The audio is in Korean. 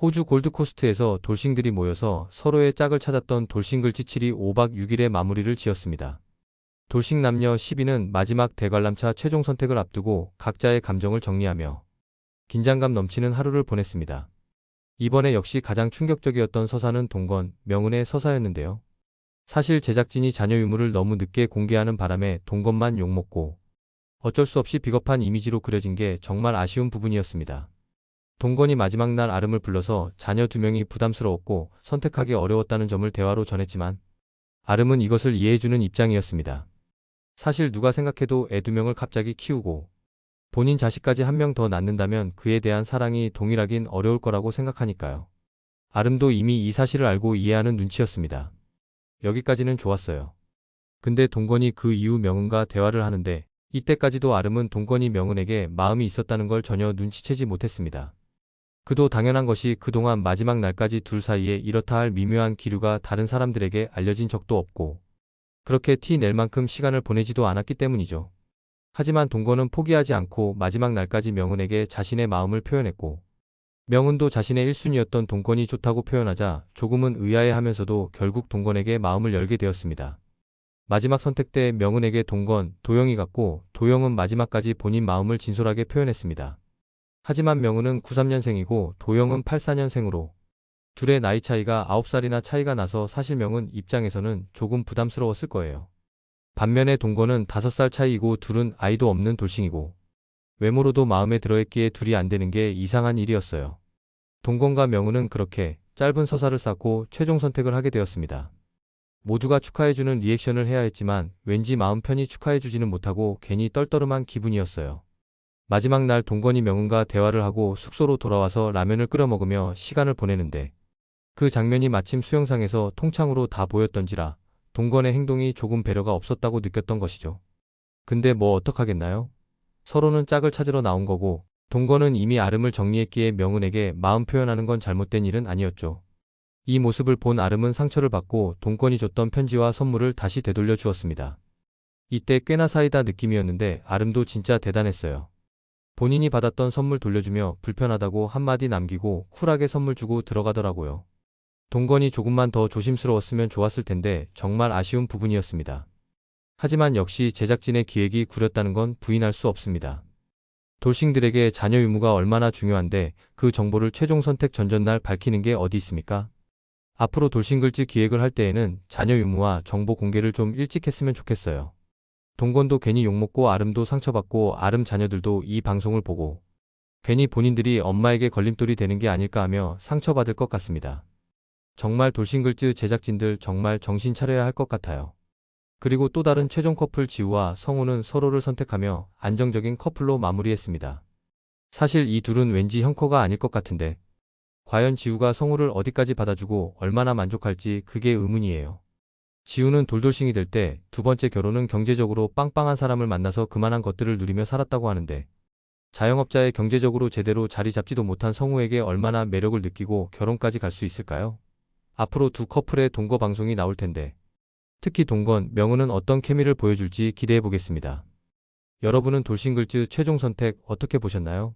호주 골드코스트에서 돌싱들이 모여서 서로의 짝을 찾았던 돌싱글 찌칠이 5박 6일의 마무리를 지었습니다. 돌싱 남녀 10인은 마지막 대관람차 최종 선택을 앞두고 각자의 감정을 정리하며 긴장감 넘치는 하루를 보냈습니다. 이번에 역시 가장 충격적이었던 서사는 동건, 명은의 서사였는데요. 사실 제작진이 자녀 유무를 너무 늦게 공개하는 바람에 동건만 욕먹고 어쩔 수 없이 비겁한 이미지로 그려진 게 정말 아쉬운 부분이었습니다. 동건이 마지막 날 아름을 불러서 자녀 2명이 부담스러웠고 선택하기 어려웠다는 점을 대화로 전했지만 아름은 이것을 이해해주는 입장이었습니다. 사실 누가 생각해도 애 2명을 갑자기 키우고 본인 자식까지 1명 더 낳는다면 그에 대한 사랑이 동일하긴 어려울 거라고 생각하니까요. 아름도 이미 이 사실을 알고 이해하는 눈치였습니다. 여기까지는 좋았어요. 근데 동건이 그 이후 명은과 대화를 하는데 이때까지도 아름은 동건이 명은에게 마음이 있었다는 걸 전혀 눈치채지 못했습니다. 그도 당연한 것이 그동안 마지막 날까지 둘 사이에 이렇다 할 미묘한 기류가 다른 사람들에게 알려진 적도 없고 그렇게 티 낼 만큼 시간을 보내지도 않았기 때문이죠. 하지만 동건은 포기하지 않고 마지막 날까지 명은에게 자신의 마음을 표현했고 명은도 자신의 1순위였던 동건이 좋다고 표현하자 조금은 의아해하면서도 결국 동건에게 마음을 열게 되었습니다. 마지막 선택 때 명은에게 동건, 도영이 같고 도영은 마지막까지 본인 마음을 진솔하게 표현했습니다. 하지만 명은은 93년생이고 도영은 84년생으로 둘의 나이 차이가 9살이나 차이가 나서 사실 명은 입장에서는 조금 부담스러웠을 거예요. 반면에 동건은 5살 차이이고 둘은 아이도 없는 돌싱이고 외모로도 마음에 들어했기에 둘이 안 되는 게 이상한 일이었어요. 동건과 명은은 그렇게 짧은 서사를 쌓고 최종 선택을 하게 되었습니다. 모두가 축하해주는 리액션을 해야 했지만 왠지 마음 편히 축하해주지는 못하고 괜히 떨떠름한 기분이었어요. 마지막 날 동건이 명은과 대화를 하고 숙소로 돌아와서 라면을 끓여 먹으며 시간을 보내는데 그 장면이 마침 수영장에서 통창으로 다 보였던지라 동건의 행동이 조금 배려가 없었다고 느꼈던 것이죠. 근데 뭐 어떡하겠나요? 서로는 짝을 찾으러 나온 거고 동건은 이미 아름을 정리했기에 명은에게 마음 표현하는 건 잘못된 일은 아니었죠. 이 모습을 본 아름은 상처를 받고 동건이 줬던 편지와 선물을 다시 되돌려 주었습니다. 이때 꽤나 사이다 느낌이었는데 아름도 진짜 대단했어요. 본인이 받았던 선물 돌려주며 불편하다고 한마디 남기고 쿨하게 선물 주고 들어가더라고요. 동건이 조금만 더 조심스러웠으면 좋았을 텐데 정말 아쉬운 부분이었습니다. 하지만 역시 제작진의 기획이 구렸다는 건 부인할 수 없습니다. 돌싱들에게 자녀 유무가 얼마나 중요한데 그 정보를 최종 선택 전전날 밝히는 게 어디 있습니까? 앞으로 돌싱글즈 기획을 할 때에는 자녀 유무와 정보 공개를 좀 일찍 했으면 좋겠어요. 동건도 괜히 욕먹고 아름도 상처받고 아름 자녀들도 이 방송을 보고 괜히 본인들이 엄마에게 걸림돌이 되는 게 아닐까 하며 상처받을 것 같습니다. 정말 돌싱글즈 제작진들 정말 정신 차려야 할 것 같아요. 그리고 또 다른 최종 커플 지우와 성우는 서로를 선택하며 안정적인 커플로 마무리했습니다. 사실 이 둘은 왠지 형커가 아닐 것 같은데 과연 지우가 성우를 어디까지 받아주고 얼마나 만족할지 그게 의문이에요. 지우는 돌돌싱이 될 때 2번째 결혼은 경제적으로 빵빵한 사람을 만나서 그만한 것들을 누리며 살았다고 하는데 자영업자의 경제적으로 제대로 자리 잡지도 못한 성우에게 얼마나 매력을 느끼고 결혼까지 갈 수 있을까요? 앞으로 두 커플의 동거 방송이 나올 텐데 특히 동건, 명은은 어떤 케미를 보여줄지 기대해 보겠습니다. 여러분은 돌싱글즈 최종 선택 어떻게 보셨나요?